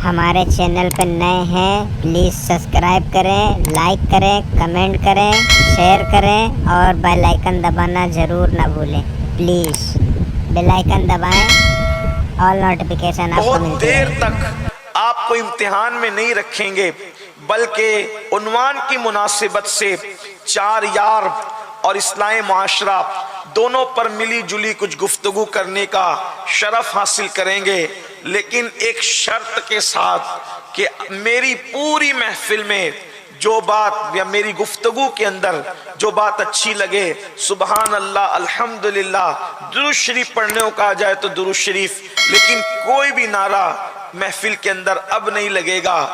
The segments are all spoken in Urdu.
ہمارے چینل پر نئے ہیں پلیز سبسکرائب کریں، لائک کریں، کمنٹ کریں، شیئر کریں اور بیل آئیکن دبانا ضرور نہ بھولیں۔ پلیز بیل آئیکن دبائیں، آل نوٹیفیکیشن آپ کو بہت ملتی دیر رہے۔ تک آپ کو امتحان میں نہیں رکھیں گے، بلکہ عنوان کی مناسبت سے چار یار اور اصلاح معاشرہ دونوں پر ملی جلی کچھ گفتگو کرنے کا شرف حاصل کریں گے، لیکن ایک شرط کے ساتھ کہ میری پوری محفل میں جو بات یا میری گفتگو کے اندر جو بات اچھی لگے، سبحان اللہ، الحمدللہ، درود شریف پڑھنے کو کہا جائے تو درود شریف، لیکن کوئی بھی نعرہ محفل کے اندر اب نہیں لگے گا۔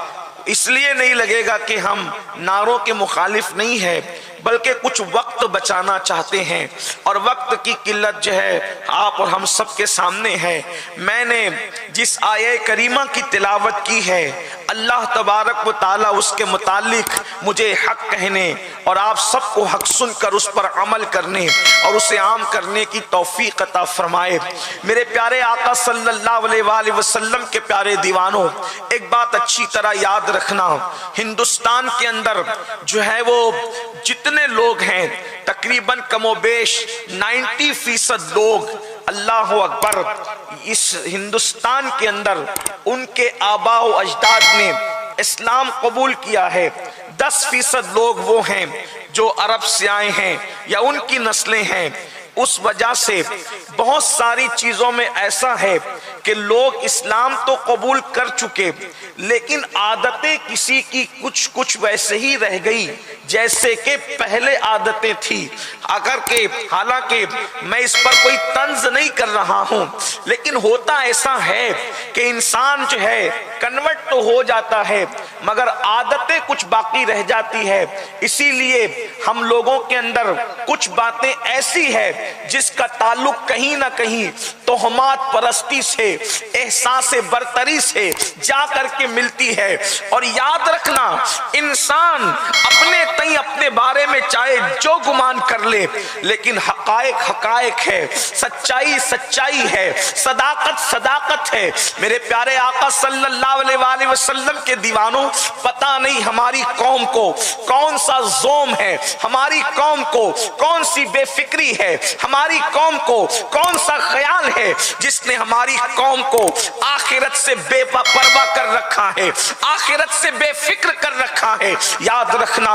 اس لیے نہیں لگے گا کہ ہم نعروں کے مخالف نہیں ہیں، بلکہ کچھ وقت بچانا چاہتے ہیں، اور وقت کی قلت جو ہے آپ اور ہم سب کے سامنے ہے۔ میں نے جس آیہ کریمہ کی تلاوت کی ہے، اللہ تبارک و تعالیٰ اس کے متعلق مجھے حق کہنے اور آپ سب کو حق سن کر اس پر عمل کرنے اور اسے عام کرنے کی توفیق عطا فرمائے۔ میرے پیارے آقا صلی اللہ علیہ وآلہ وسلم کے پیارے دیوانوں، ایک بات اچھی طرح یاد رکھنا، ہندوستان کے اندر جو ہے وہ جتنے لوگ ہیں تقریباً کم و بیش 90% لوگ، اللہ اکبر، اس ہندوستان کے اندر ان کے آباء و اجداد نے اسلام قبول کیا ہے۔ 10% لوگ وہ ہیں جو عرب سے آئے ہیں یا ان کی نسلیں ہیں۔ اس وجہ سے بہت ساری چیزوں میں ایسا ہے کہ لوگ اسلام تو قبول کر چکے، لیکن عادتیں کسی کی کچھ ویسے ہی رہ گئی جیسے کہ پہلے عادتیں تھی۔ اگر کہ حالانکہ میں اس پر کوئی طنز نہیں کر رہا ہوں، لیکن ہوتا ایسا ہے کہ انسان جو ہے کنورٹ تو ہو جاتا ہے مگر عادتیں کچھ باقی رہ جاتی ہے۔ اسی لیے ہم لوگوں کے اندر کچھ باتیں ایسی ہے جس کا تعلق کہیں نہ کہیں تہمات پرستی سے، احساس برتری سے جا کر کے ملتی ہے۔ اور یاد رکھنا، انسان اپنے تئیں اپنے بارے میں چاہے جو گمان کر لے، لیکن حقائق حقائق ہے، سچائی سچائی ہے، صداقت صداقت ہے۔ میرے پیارے آقا صلی اللہ علیہ وآلہ وسلم کے دیوانوں، پتہ نہیں ہماری قوم کو کون سا زوم ہے، ہماری قوم کو کون سی بے فکری ہے، ہماری قوم کو کون سا خیال ہے جس نے ہماری قوم کو آخرت سے بے پرواہ کر رکھا ہے، آخرت سے بے فکر کر رکھا ہے۔ یاد رکھنا،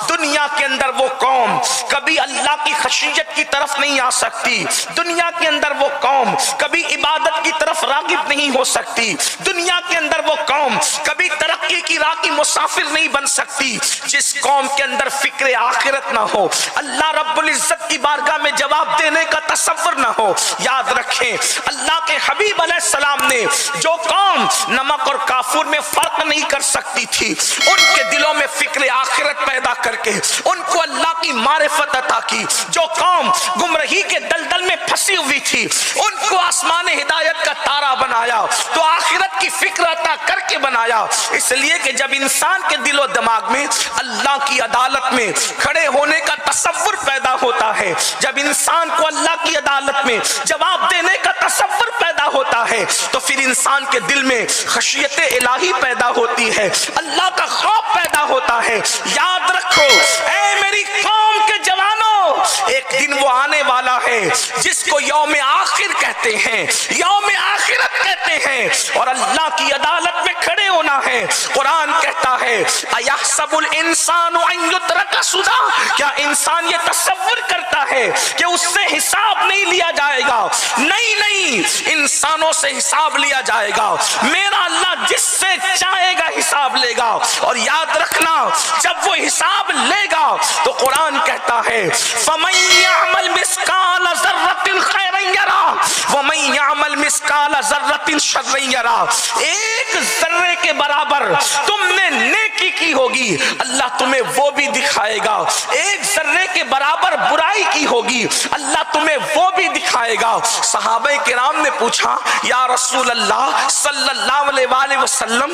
دنیا کے اندر وہ قوم کبھی اللہ کی خشیت کی طرف نہیں آ سکتی، دنیا کے اندر وہ قوم کبھی عبادت کی طرف راغب نہیں ہو سکتی، دنیا کے اندر وہ قوم کبھی ترقی کی راہ کی مسافر نہیں بن سکتی جس قوم کے اندر فکر آخرت نہ ہو، اللہ رب العزت کی بارگاہ میں جواب دینے کا تصور نہ ہو۔ یاد رکھیں، اللہ کے حبیب علیہ السلام نے جو قوم نمک اور کافور میں فرق نہیں کر سکتی تھی، ان کے دلوں میں فکر آخرت پیدا کر کے ان کو اللہ کی معرفت عطا کی۔ جو قوم گمراہی کے دلدل میں پھنسی ہوئی تھی، ان کو آسمان ہدایت کا تارا بنایا، تو آخرت کی فکر عطا کر کے بنایا۔ اس لیے کہ جب انسان کے دل و دماغ میں اللہ کی عدالت میں کھڑے ہونے کا تصور پیدا ہوتا ہے، جب انسان کو اللہ کی عدالت میں جواب دینے کا تصور پیدا ہوتا ہے، تو پھر انسان کے دل میں خشیت الہی پیدا ہوتی ہے، اللہ کا خوف پیدا ہوتا ہے۔ یاد رکھو اے میری قوم کے جوانوں، ایک دن وہ آنے والا ہے جس کو یوم آخر کہتے ہیں، یوم آخرت کہتے ہیں، اور اللہ کی عدالت میں کھڑے ہونا ہے۔ قرآن کہتا ہے اَيَحْسَبُ الْإِنسَانُ أَن يُتْرَكَ سُدًى، کیا انسان یہ تصور کرتا ہے کہ اس سے حساب نہیں لیا جائے گا؟ نہیں نہیں، انسانوں سے حساب لیا جائے گا، میرا اللہ جس سے چاہے گا حساب لے گا۔ اور یاد رکھنا، جب وہ حساب لے گا تو قرآن کہتا ہے فَمَن يَعْمَلْ مِثْقَالَ ذَرَّةٍ خَيْرًا يَرَهُ وَمَن يَعْمَلْ مِثْقَالَ ذَرَّةٍ شَرًّا يَرَهُ۔ ایک ذرے کے برابر تم نے نیکی کی ہوگی، اللہ تمہیں وہ بھی دکھائے گا۔ ایک ذرے کے برابر برائی کی ہوگی، اللہ تمہیں وہ بھی دکھائے گا۔ صحابہ کرام نے پوچھا یا رسول اللہ صلی اللہ علیہ وآلہ وسلم،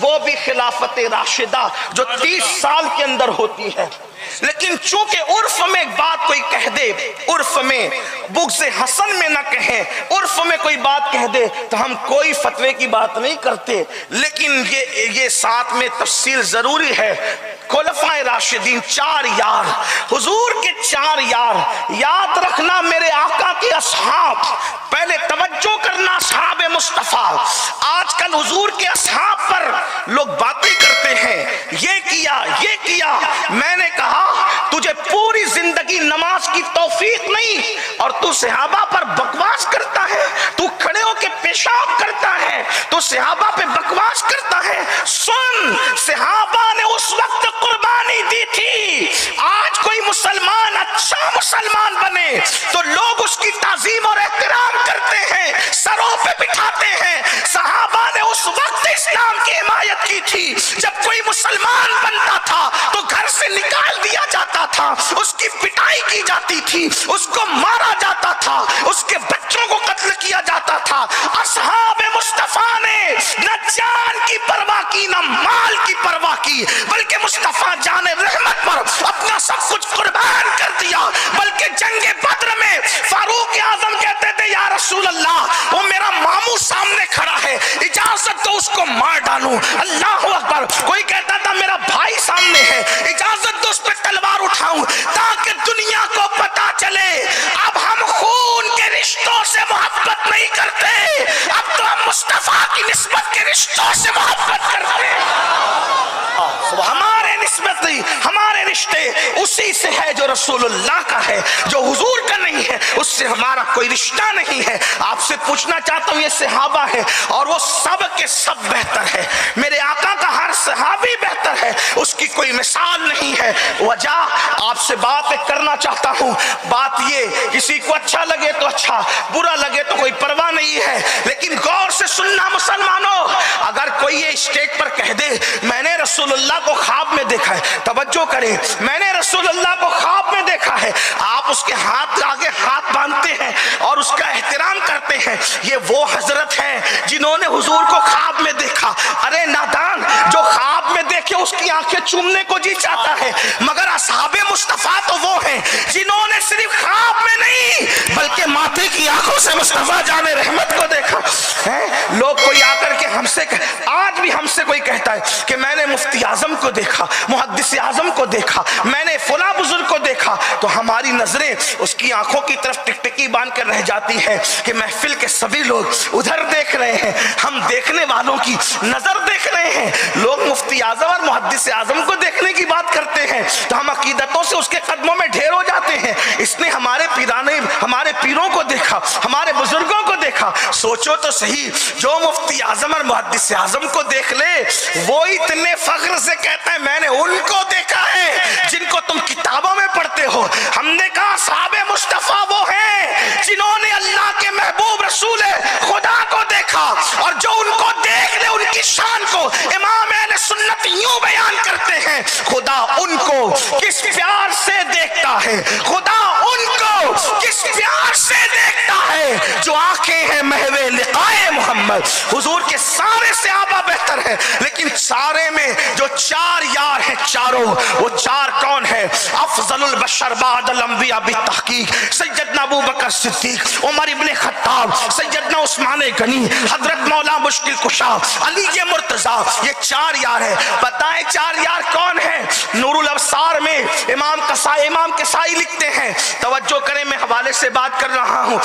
وہ بھی خلافت راشدہ جو 30 سال کے اندر ہوتی ہے. لیکن چونکہ عرف میں ایک بات کوئی کہہ دے، عرف میں بغض حسن میں نہ کہیں، عرف میں کوئی بات کہہ دے تو ہم کوئی فتوے کی بات نہیں کرتے. لیکن یہ ساتھ میں تفصیل ضروری ہے. خلفائے راشدین 4 یار، حضور کے 4 یار. یاد رکھنا میرے آقا کے اصحاب، پہلے توجہ کرنا اصحاب مصطفیٰ. آج کل حضور کے اصحاب پر لوگ باتیں کرتے ہیں، یہ کیا. میں نے کہا تجھے پوری زندگی نماز کی توفیق نہیں اور تو صحابہ پر بکواس کرتا ہے، تو کھڑے ہو کے پیشاب کرتا ہے، تو صحابہ پہ بکواس کرتا ہے. سن، صحابہ نے اس وقت قربانی دی تھی. آج کوئی مسلمان اچھا مسلمان بنے تو لوگ اس کی تعظیم اور احترام کرتے ہیں، سروں پہ بٹھاتے ہیں. صحابہ نے اس وقت اسلام کی حمایت کی تھی جب کوئی مسلمان بنتا تھا تو گھر سے نکال دیا جاتا تھا، اس کی پٹائی کی جاتی تھی، اس کو مارا جاتا تھا، اس کے بچوں کو قتل کیا جاتا تھا. اصحاب مصطفیٰ نے نہ جان کی پرواہ کی نہ مال کی پرواہ کی، بلکہ مصطفیٰ جان رحمت پر اپنا سب کچھ قربان کر دیا. بلکہ جنگ بدر میں فاروق اعظم کہتے تھے یا رسول اللہ وہ میرا ماموں سامنے کھڑا ہے، اجازت دو اس کو مار ڈالوں. اللہ اکبر. کوئی کہتا تھا میرا بھائی سامنے ہے، اجازت دو اس پہ تلوار اٹھاؤں، تاکہ دنیا کو پتا چلے اب ہم خون کے رشتوں سے محبت نہیں کرتے، اب تو ہم مصطفیٰ کی نسبت کے رشتوں سے محبت کرتے ہیں. ہمارے نسبت نہیں، ہمارے رشتے اسی سے ہے جو رسول اللہ کا ہے، جو حضور کا نہیں ہے اس سے ہمارا کوئی رشتہ نہیں ہے. آپ سے پوچھنا چاہتا ہوں، یہ صحابہ ہے اور وہ سب کے سب بہتر ہے. میرے آقا کا ہر صحابی بہتر ہے، اس کی کوئی مثال نہیں ہے. وجہ آپ سے بات کرنا چاہتا ہوں. بات یہ، کسی کو اچھا لگے تو اچھا، برا لگے تو کوئی پرواہ نہیں ہے، لیکن غور سے سننا مسلمانوں. اگر کوئی یہ اسٹیج پر کہہ دے میں نے رسول اللہ کو خواب میں دیکھا ہے، توجہ کریں، میں نے رسول اللہ کو خواب میں دیکھا ہے، آپ اس کے ہاتھ آگے ہاتھ باندھتے ہیں اور اس کا احترام کرتے ہیں، یہ وہ حضرت ہیں جنہوں نے حضور کو خواب میں دیکھا. ارے نادان، جو خواب میں دیکھے اس کی آنکھیں چومنے کو جی چاہتا ہے، مگر اصحاب مصطفیٰ تو وہ ہیں جنہوں نے صرف خواب میں نہیں بلکہ ماتھے کی آنکھوں سے مصطفیٰ جان رحمت کو دیکھا ہے. لوگ کوئی آ کر کے ہم سے آج بھی ہم سے کوئی کہتا ہے کہ میں نے مفتی اعظم کو دیکھا، محدث اعظم کو دیکھا، میں نے فلاں بزرگ کو دیکھا، تو ہماری نظریں اس کی آنکھوں کی طرف ٹکٹکی باندھ کر رہ جاتی ہے کہ محفل کے سبھی لوگ ادھر دیکھ رہے ہیں، ہم دیکھنے والوں کی نظر دیکھ رہے ہیں. لوگ مفتی اعظم اور محدث اعظم کو دیکھنے کی بات کرتے ہیں تو ہم عقیدتوں سے اس کے قدموں میں ڈھیر ہو جاتے ہیں. اس نے ہمارے پیروں کو دیکھا، ہمارے بزرگوں کو دیکھا. سوچو تو صحیح، جو مفتی اعظم اور محدث اعظم کو دیکھ لے وہ اتنے فخر سے کہتا ہے میں نے ان کو دیکھا ہے جن کو تم کتابوں میں پڑھتے ہو. ہم نے کہا صحابہ مصطفیٰ وہ ہیں جنہوں نے اللہ کے محبوب رسول خدا کو دیکھا، اور جو ان کو دیکھ لے ان کی شان کو امام اہل سنت یوں بیان کرتے ہیں خدا ان کو کس پیار سے دیکھتا ہے، خدا ان کو کس پیار سے دیکھتا ہے جو آنکھیں ہیں محو لقائے محمد. حضور کے سارے صحابہ بہتر ہیں، لیکن سارے میں جو 4 یار ہیں چاروں، وہ 4 کون ہیں؟ افضل البشر بعد الانبیاء بالتحقیق سیدنا ابو بکر صدیق، عمر ابن خطاب، سیدنا عثمان غنی، حضرت مولا مشکل کشا، علی مرتضیٰ. یہ 4 یار ہیں. بتائیں 4 یار کون ہیں؟ نور الابصار میں امام کسائی لکھتے ہیں، توجہ کریں میں حوالے سے بات کر رہا ہوں.